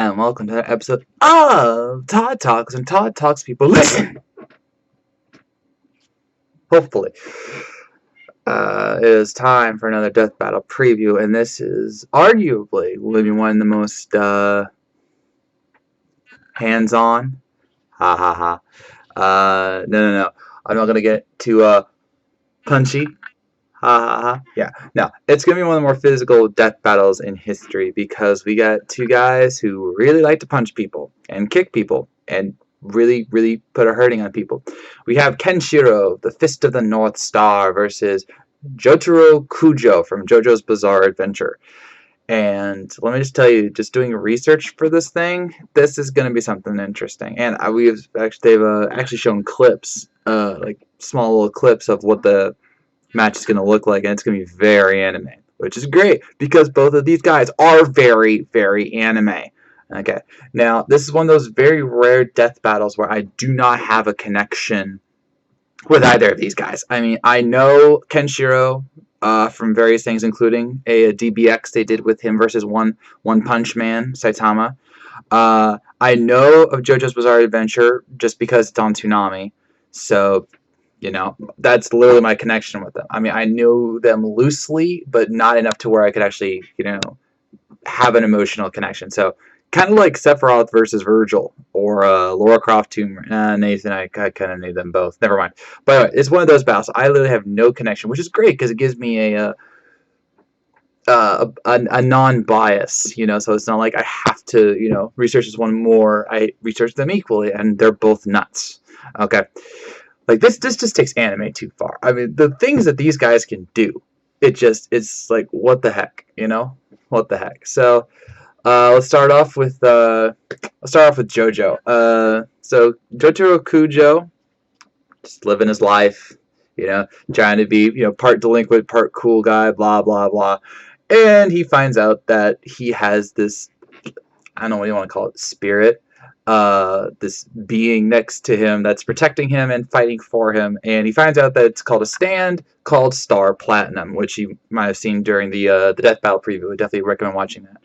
and welcome to another episode of Todd Talks, and Todd Talks people listen. Hopefully. It is time for another death battle preview, and this is arguably maybe one of the most hands-on. Ha ha ha. No. I'm not gonna get too punchy. Ha ha ha. Yeah. No, it's gonna be one of the more physical death battles in history because we got two guys who really like to punch people and kick people and really put a hurting on people. We have Kenshiro, the Fist of the North Star, versus Jotaro Kujo from JoJo's Bizarre Adventure. And let me just tell you, just doing research for this thing, this is going to be something interesting. And they've actually shown clips, like small little clips of what the match is going to look like, and it's going to be very anime, which is great because both of these guys are very anime. Okay, now this is one of those very rare death battles where I do not have a connection with either of these guys. I mean, I know Kenshiro from various things, including a DBX they did with him versus One Punch Man Saitama. I know of JoJo's Bizarre Adventure just because it's on Toonami, so you know, that's literally my connection with them. I mean, I knew them loosely, but not enough to where I could actually, have an emotional connection. So, kind of like Sephiroth versus Virgil, or Lara Croft Tomb Nathan. I kind of knew them both. Never mind. But anyway, it's one of those battles. I literally have no connection, which is great because it gives me a non-bias, so it's not like I have to, research this one more. I research them equally, and they're both nuts. Okay. Like, this just takes anime too far. I mean, the things that these guys can do, it's like, what the heck, What the heck? So, let's start off with JoJo. So Jotaro Kujo, just living his life, trying to be, part delinquent, part cool guy, blah, blah, blah. And he finds out that he has this, I don't know what you want to call it, spirit. This being next to him that's protecting him and fighting for him, and he finds out that it's called a stand called Star Platinum, which you might have seen during the Death Battle preview. I definitely recommend watching that.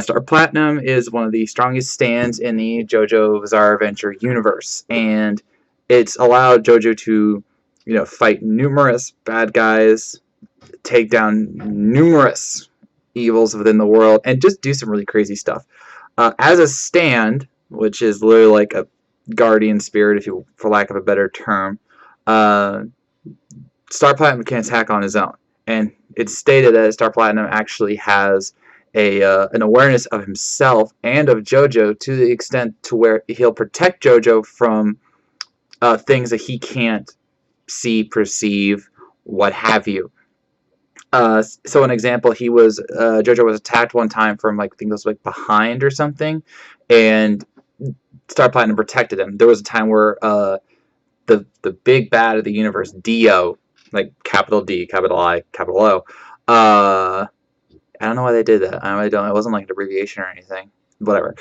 Star Platinum is one of the strongest stands in the JoJo Bizarre Adventure universe, and it's allowed JoJo to, fight numerous bad guys, take down numerous evils within the world, and just do some really crazy stuff. As a stand, which is literally like a guardian spirit, for lack of a better term, Star Platinum can attack on his own. And it's stated that Star Platinum actually has an awareness of himself and of JoJo to the extent to where he'll protect JoJo from things that he can't see, perceive, what have you. So an example, JoJo was attacked one time from, I think it was behind or something, and Star Platinum protected him. There was a time where the big bad of the universe, Dio, like capital D, capital I, capital O. I don't know why they did that. I really don't. It wasn't like an abbreviation or anything. Whatever.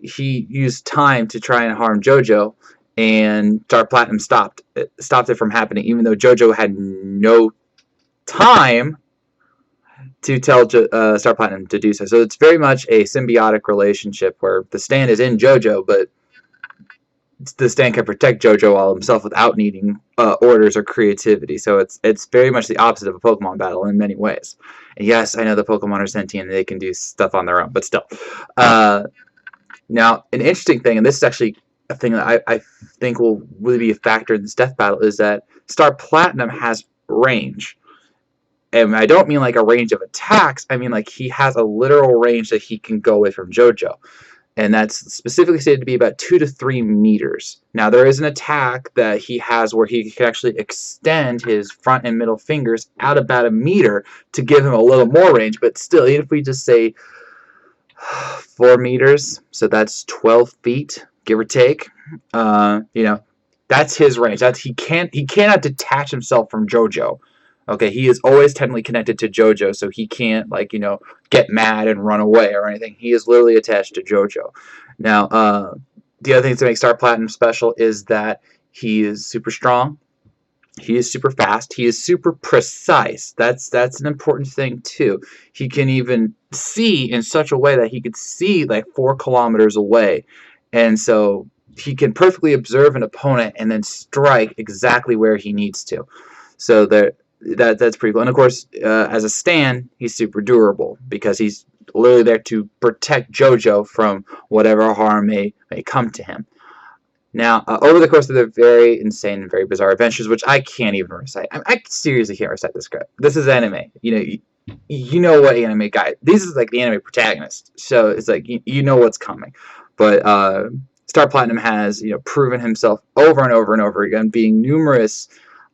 He used time to try and harm JoJo, and Star Platinum stopped it from happening, even though JoJo had no time to tell Star Platinum to do so. So it's very much a symbiotic relationship where the stand is in JoJo, but the stand can protect JoJo all himself without needing orders or creativity. So it's very much the opposite of a Pokemon battle in many ways. And yes, I know the Pokemon are sentient and they can do stuff on their own, but still. Now, an interesting thing, and this is actually a thing that I think will really be a factor in this death battle, is that Star Platinum has range. And I don't mean like a range of attacks. I mean like he has a literal range that he can go away from JoJo. And that's specifically stated to be about 2 to 3 meters. Now, there is an attack that he has where he can actually extend his front and middle fingers out about 1 meter to give him a little more range. But still, even if we just say 4 meters, so that's 12 feet, give or take, that's his range. He cannot detach himself from JoJo. Okay, he is always technically connected to JoJo, so he can't, get mad and run away or anything. He is literally attached to JoJo. Now, the other thing to make Star Platinum special is that he is super strong. He is super fast. He is super precise. That's an important thing too. He can even see in such a way that he could see like 4 kilometers away, and so he can perfectly observe an opponent and then strike exactly where he needs to. So that's pretty cool. And of course, as a stand, he's super durable because he's literally there to protect JoJo from whatever harm may come to him. Now, over the course of their very insane and very bizarre adventures, which I can't even recite. I seriously can't recite this script. This is anime. You know what anime guy. This is like the anime protagonist, so it's like you know what's coming. But Star Platinum has proven himself over and over and over again, being numerous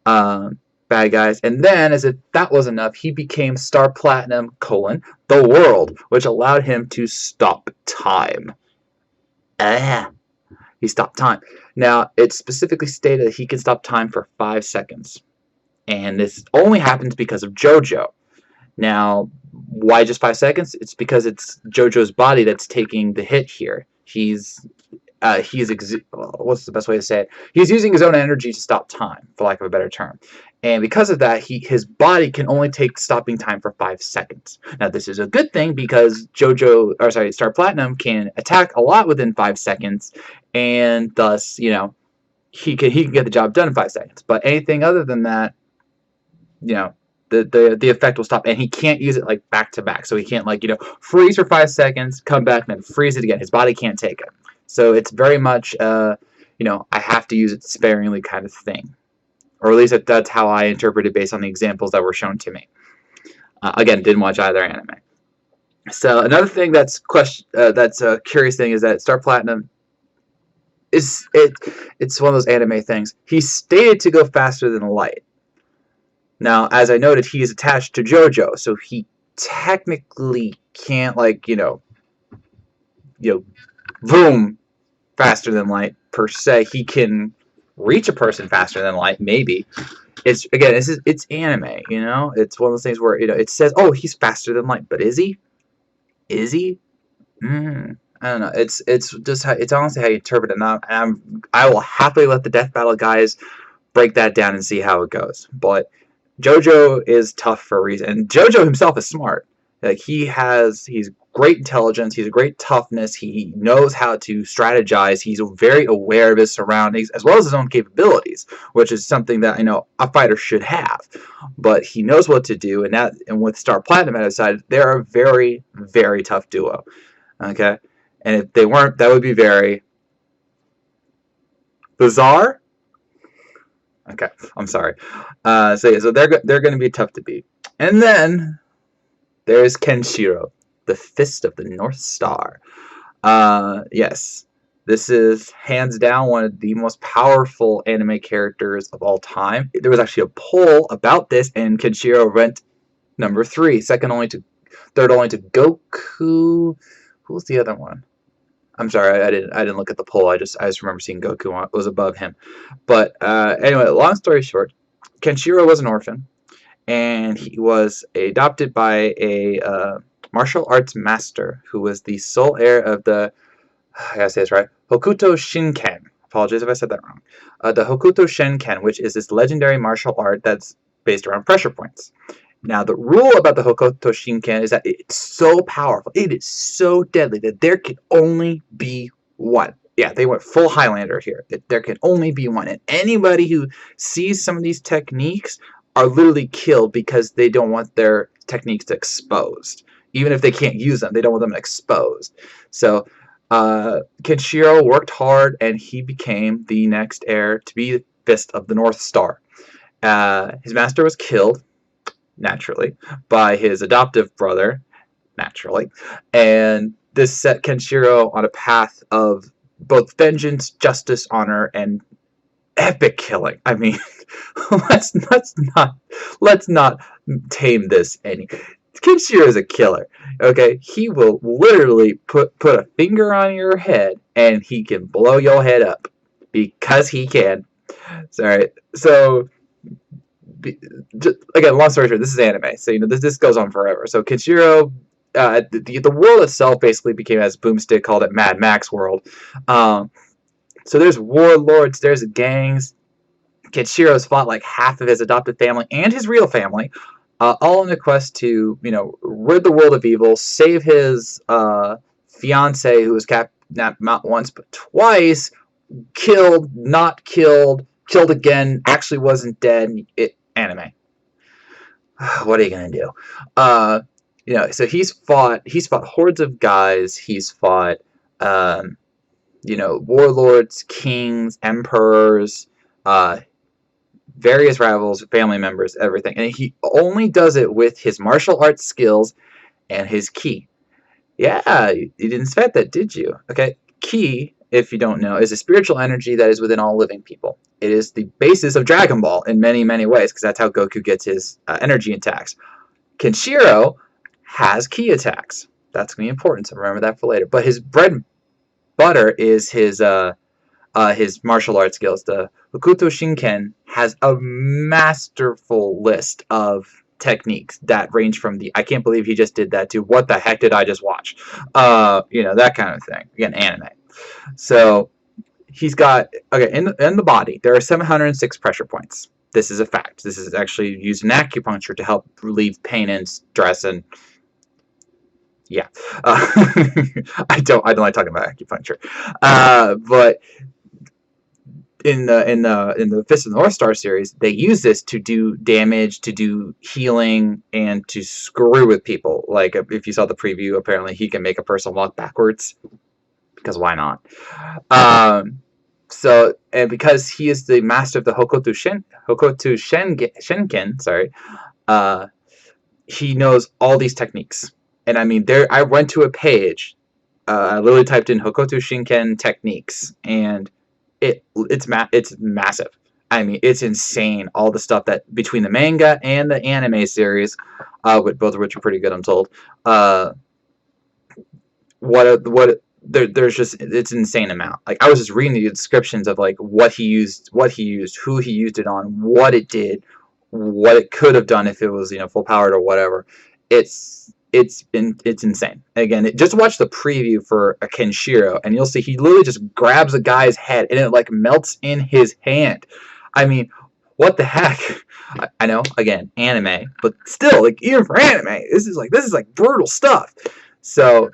bad guys, and then as if that was enough, he became Star Platinum: the world, which allowed him to stop time. He stopped time. Now, it's specifically stated that he can stop time for 5 seconds. And this only happens because of JoJo. Now, why just 5 seconds? It's because it's JoJo's body that's taking the hit here. What's the best way to say it? He's using his own energy to stop time, for lack of a better term. And because of that, his body can only take stopping time for 5 seconds. Now, this is a good thing because Star Platinum can attack a lot within 5 seconds, and thus, he can get the job done in 5 seconds. But anything other than that, the effect will stop, and he can't use it like back to back. So he can't freeze for 5 seconds, come back, and then freeze it again. His body can't take it. So it's very much I have to use it sparingly kind of thing. Or at least that's how I interpret it based on the examples that were shown to me. Again, didn't watch either anime. So another thing that's a curious thing is that Star Platinum it's one of those anime things. He's stated to go faster than light. Now, as I noted, he is attached to JoJo, so he technically can't boom faster than light per se. He can reach a person faster than light, maybe. It's anime, It's one of those things where it says, oh, he's faster than light, but is he? I don't know. It's honestly how you interpret it. And I will happily let the Death Battle guys break that down and see how it goes. But JoJo is tough for a reason, and JoJo himself is smart. Like he's great intelligence, he's a great toughness, he knows how to strategize, he's very aware of his surroundings as well as his own capabilities, which is something that a fighter should have. But he knows what to do, and with Star Platinum at his side, they're a very, very tough duo. Okay? And if they weren't, that would be very bizarre. Okay, I'm sorry. So they're going to be tough to beat. And then there's Kenshiro, the Fist of the North Star. Yes, this is hands down one of the most powerful anime characters of all time. There was actually a poll about this, and Kenshiro went number 3, third only to Goku. Who was the other one? I'm sorry, I didn't look at the poll. I just remember seeing Goku was above him. But anyway, long story short, Kenshiro was an orphan, and he was adopted by a martial arts master who was the sole heir of the, I gotta say this right, Hokuto Shinken. Apologize if I said that wrong. The Hokuto Shinken, which is this legendary martial art that's based around pressure points. Now, the rule about the Hokuto Shinken is that it's so powerful, it is so deadly, that there can only be one. Yeah, they went full Highlander here. That there can only be one. And anybody who sees some of these techniques are literally killed because they don't want their techniques exposed. Even if they can't use them, they don't want them exposed. So, Kenshiro worked hard, and he became the next heir to be the Fist of the North Star. His master was killed, naturally, by his adoptive brother, naturally, and this set Kenshiro on a path of both vengeance, justice, honor, and epic killing. I mean, let's not tame this any. Kenshiro is a killer. Okay, he will literally put a finger on your head and he can blow your head up because he can. Sorry. So again, long story short, this is anime, so this goes on forever. So Kenshiro, the world itself basically became, as Boomstick called it, Mad Max world. So there's warlords, there's gangs, Kenshiro's fought like half of his adopted family and his real family, all in the quest to, rid the world of evil, save his fiance, who was kidnapped not once but twice, killed, not killed, killed again, actually wasn't dead. Anime. What are you gonna do? So he's fought hordes of guys. He's fought, warlords, kings, emperors, various rivals, family members, everything. And he only does it with his martial arts skills and his ki. Yeah, you didn't expect that, did you? Okay, ki, if you don't know, is a spiritual energy that is within all living people. It is the basis of Dragon Ball in many, many ways, because that's how Goku gets his energy attacks. Kenshiro has ki attacks. That's going to be important, so remember that for later. But his bread and butter is his martial arts skills. The Hokuto Shinken has a masterful list of techniques that range from the I can't believe he just did that to what the heck did I just watch? That kind of thing. Again, anime. So he's got, in the body, there are 706 pressure points. This is a fact. This is actually used in acupuncture to help relieve pain and stress, and yeah. I don't like talking about acupuncture. But in the Fist of the North Star series, they use this to do damage, to do healing, and to screw with people. Like, if you saw the preview, apparently he can make a person walk backwards, because why not? And because he is the master of the Hokuto Shinken, he knows all these techniques. And I mean, I went to a page, I literally typed in Hokuto Shinken techniques, and it's massive. I mean, it's insane, all the stuff that between the manga and the anime series, both of which are pretty good, I'm told. There's just, it's an insane amount. Like, I was just reading the descriptions of like what he used, who he used it on, what it did, what it could have done if it was full powered or whatever. It's insane. Again, just watch the preview for a Kenshiro, and you'll see he literally just grabs a guy's head and it like melts in his hand. I mean, what the heck? I know, again, anime, but still, like, even for anime, this is like brutal stuff. So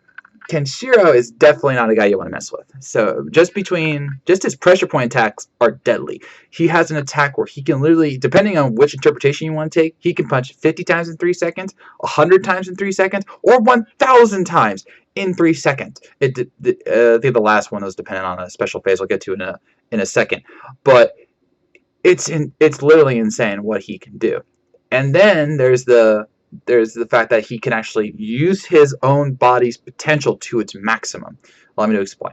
Kenshiro is definitely not a guy you want to mess with. So just his pressure point attacks are deadly. He has an attack where he can literally, depending on which interpretation you want to take, he can punch 50 times in 3 seconds, 100 times in 3 seconds, or 1,000 times in 3 seconds. I think the last one was dependent on a special phase I'll get to in a second. But it's literally insane what he can do. And then there's the fact that he can actually use his own body's potential to its maximum. Let me explain.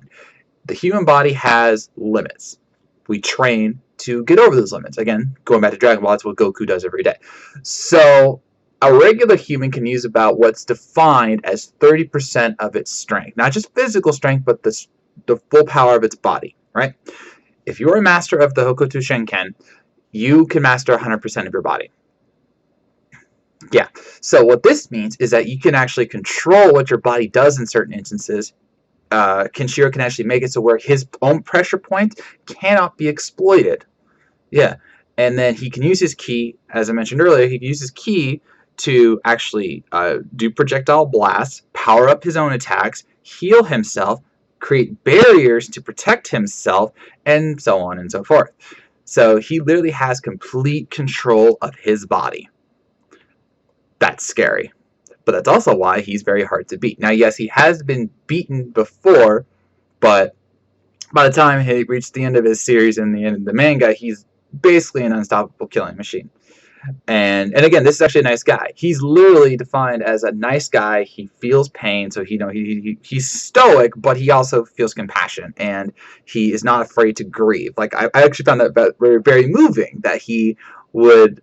The human body has limits. We train to get over those limits. Again, going back to Dragon Ball, that's what Goku does every day. So a regular human can use about what's defined as 30% of its strength. Not just physical strength, but the full power of its body, right? If you're a master of the Hokuto Shinken, you can master 100% of your body. Yeah, so what this means is that you can actually control what your body does in certain instances. Kenshiro can actually make it so where his own pressure point cannot be exploited. Yeah, and then he can use his ki, as I mentioned earlier, he can use his ki to actually do projectile blasts, power up his own attacks, heal himself, create barriers to protect himself, and so on and so forth. So he literally has complete control of his body. That's scary. But that's also why he's very hard to beat. Now, yes, he has been beaten before, but by the time he reached the end of his series and the end of the manga, he's basically an unstoppable killing machine. And again, this is actually a nice guy. He's literally defined as a nice guy. He feels pain, so he's stoic, but he also feels compassion, and he is not afraid to grieve. Like, I actually found that very, very moving, that he would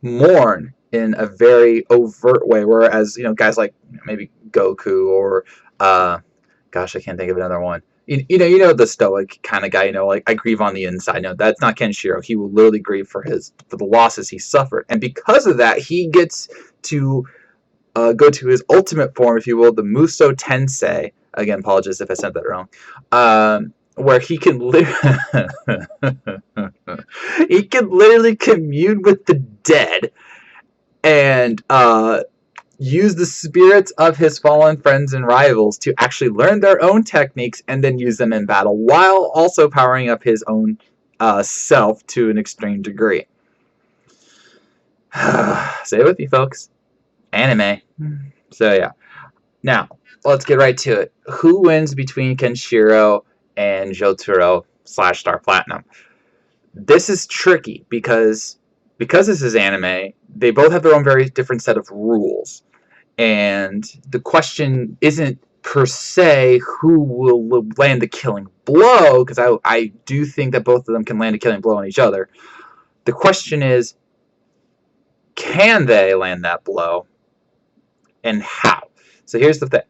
mourn in a very overt way, whereas guys like maybe Goku or gosh, I can't think of another one. The stoic kind of guy. Like, I grieve on the inside. No, that's not Kenshiro. He will literally grieve for the losses he suffered, and because of that, he gets to go to his ultimate form, if you will, the Muso Tensei. Again, apologies if I said that wrong. where he can he can literally commune with the dead and use the spirits of his fallen friends and rivals to actually learn their own techniques and then use them in battle, while also powering up his own self to an extreme degree. Say it with me, folks. Anime. So yeah. Now, let's get right to it. Who wins between Kenshiro and Jotaro / Star Platinum? This is tricky because this is anime, they both have their own very different set of rules. And the question isn't per se who will land the killing blow, because I do think that both of them can land a killing blow on each other. The question is, can they land that blow, and how? So here's the thing.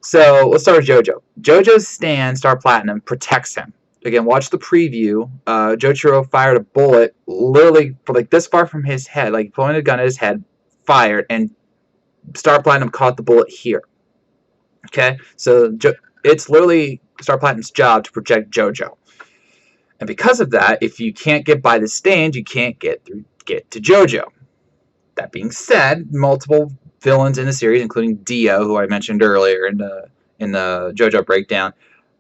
So let's start with JoJo. JoJo's stand, Star Platinum, protects him. Again, watch the preview. Jotaro fired a bullet literally like this far from his head, like pointed a gun at his head, fired, and Star Platinum caught the bullet here. Okay, so it's literally Star Platinum's job to protect JoJo. And because of that, if you can't get by the stand, you can't get to JoJo. That being said, multiple villains in the series, including Dio, who I mentioned earlier in the JoJo breakdown,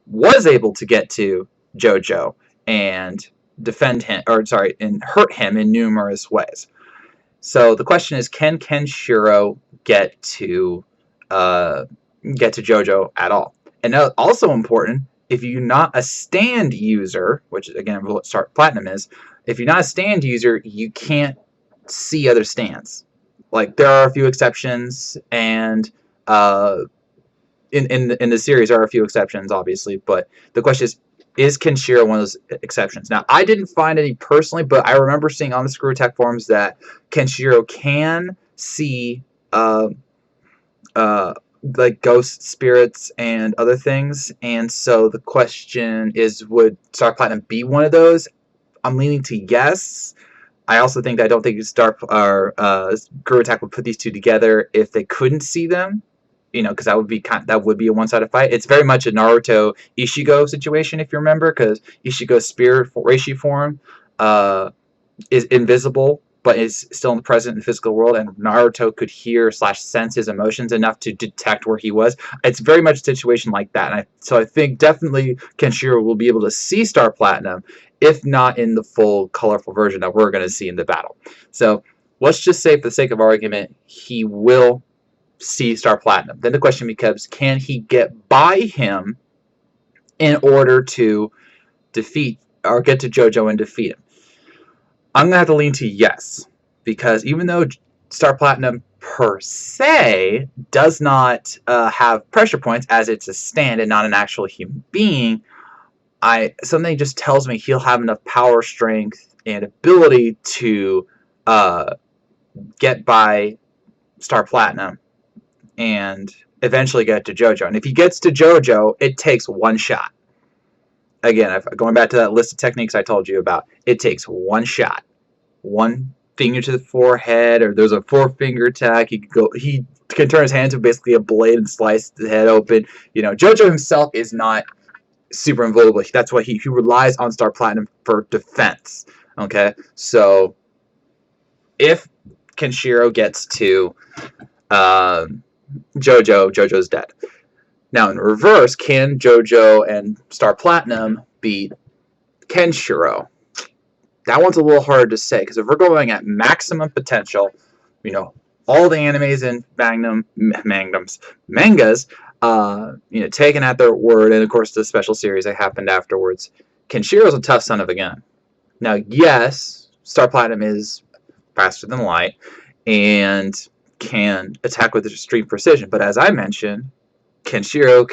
was able to get to JoJo and defend him, and hurt him in numerous ways. So the question is, can Kenshiro get to JoJo at all? And also important, if you're not a stand user, which again what Star Platinum is, if you're not a stand user, you can't see other stands. Like, there are a few exceptions, and in the series there are a few exceptions, obviously, but the question is Kenshiro one of those exceptions? Now, I didn't find any personally, but I remember seeing on the Screw Attack forums that Kenshiro can see like ghost spirits and other things, and so the question is, would Star Platinum be one of those? I'm leaning to yes. I also think that I don't think Screw Attack would put these two together if they couldn't see them, because that would be a one-sided fight. It's very much a Naruto Ishigo situation, if you remember, because Ishigo's spirit reishi form is invisible, but is still in the present and physical world, and Naruto could hear / sense his emotions enough to detect where he was. It's very much a situation like that, and so I think definitely Kenshiro will be able to see Star Platinum, if not in the full colorful version that we're going to see in the battle. So let's just say, for the sake of argument, he will see Star Platinum. Then the question becomes, can he get by him in order to defeat or get to JoJo and defeat him? I'm going to have to lean to yes, because even though Star Platinum per se does not have pressure points, as it's a stand and not an actual human being, something just tells me he'll have enough power, strength, and ability to get by Star Platinum and eventually get to JoJo. And if he gets to JoJo, it takes one shot. Again, going back to that list of techniques I told you about, it takes one shot. One finger to the forehead, or there's a 4-finger attack. He can turn his hand to basically a blade and slice the head open. JoJo himself is not super invulnerable. That's why he relies on Star Platinum for defense. Okay, so if Kenshiro gets to JoJo's dead. Now, in reverse, can JoJo and Star Platinum beat Kenshiro? That one's a little hard to say, because if we're going at maximum potential, all the animes and mangas, taken at their word, and of course the special series that happened afterwards, Kenshiro's a tough son of a gun. Now, yes, Star Platinum is faster than light and can attack with extreme precision, but as I mentioned, Kenshiro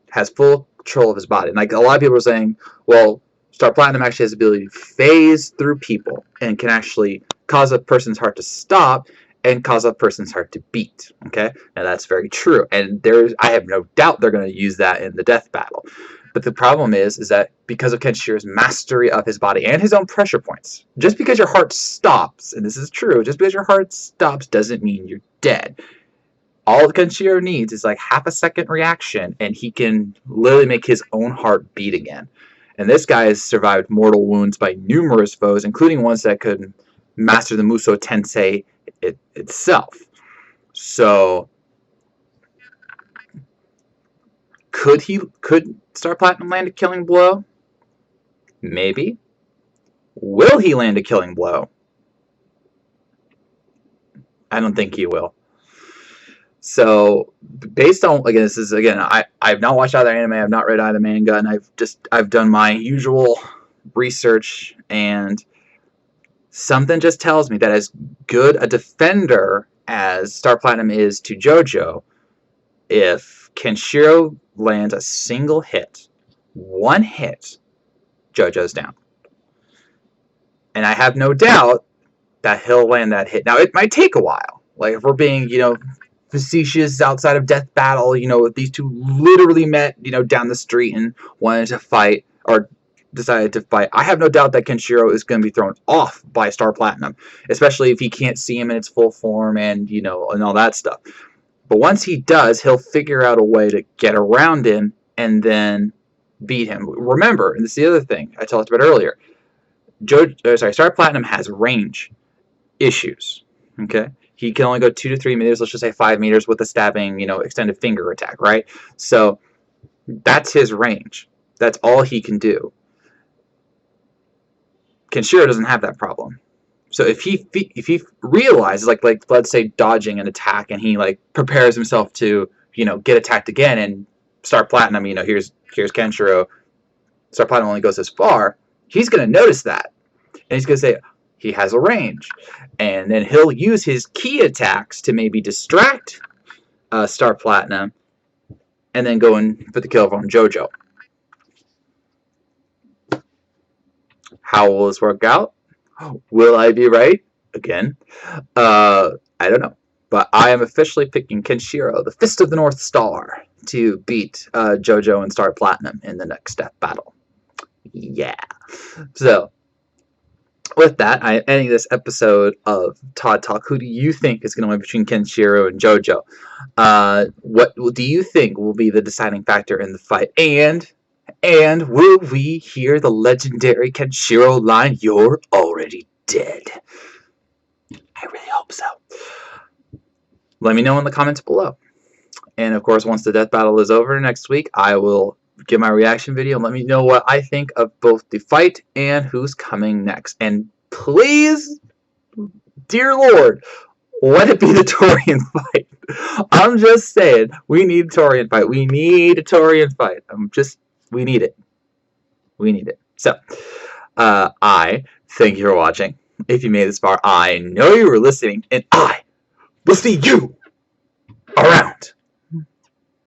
has full control of his body. And like a lot of people are saying, well, Star Platinum actually has the ability to phase through people and can actually cause a person's heart to stop and cause a person's heart to beat. Okay, now that's very true, and I have no doubt they're going to use that in the death battle. But the problem is that because of Kenshiro's mastery of his body and his own pressure points, just because your heart stops, and this is true, just because your heart stops doesn't mean you're dead. All Kenshiro needs is like half a second reaction, and he can literally make his own heart beat again. And this guy has survived mortal wounds by numerous foes, including ones that could master the Muso Tensei itself. So, could Star Platinum land a killing blow? Maybe. Will he land a killing blow? I don't think he will. So, based on, again, this is, again, I've not watched either anime, I've not read either manga, and I've done my usual research, and something just tells me that as good a defender as Star Platinum is to JoJo, if Kenshiro lands a single hit, one hit, JoJo's down. And I have no doubt that he'll land that hit. Now, it might take a while. Like, if we're being, facetious outside of Death Battle, if these two literally met, down the street and wanted to fight, or decided to fight, I have no doubt that Kenshiro is going to be thrown off by Star Platinum, especially if he can't see him in its full form and, and all that stuff. But once he does, he'll figure out a way to get around him and then beat him. Remember, and this is the other thing I talked about earlier, Star Platinum has range issues. Okay? He can only go 2 to 3 meters, let's just say 5 meters with a stabbing, extended finger attack, right? So that's his range. That's all he can do. Kenshiro doesn't have that problem. So if he realizes, like let's say dodging an attack, and he prepares himself to get attacked again, and Star Platinum, here's Kenshiro, Star Platinum only goes as far, he's gonna notice that, and he's gonna say he has a range, and then he'll use his key attacks to maybe distract Star Platinum, and then go and put the kill on JoJo. How will this work out? Will I be right? Again, I don't know. But I am officially picking Kenshiro, the Fist of the North Star, to beat JoJo and Star Platinum in the next Death Battle. Yeah. So, with that, I am ending this episode of Todd Talk. Who do you think is going to win between Kenshiro and JoJo? What do you think will be the deciding factor in the fight? And will we hear the legendary Kenshiro line, "You're already dead"? I really hope so. Let me know in the comments below. And of course, once the death battle is over next week, I will give my reaction video and let me know what I think of both the fight and who's coming next. And please, dear Lord, let it be the Torian fight. I'm just saying, we need a Torian fight. We need a Torian fight. We need it. We need it. So, I thank you for watching. If you made this far, I know you were listening, and I will see you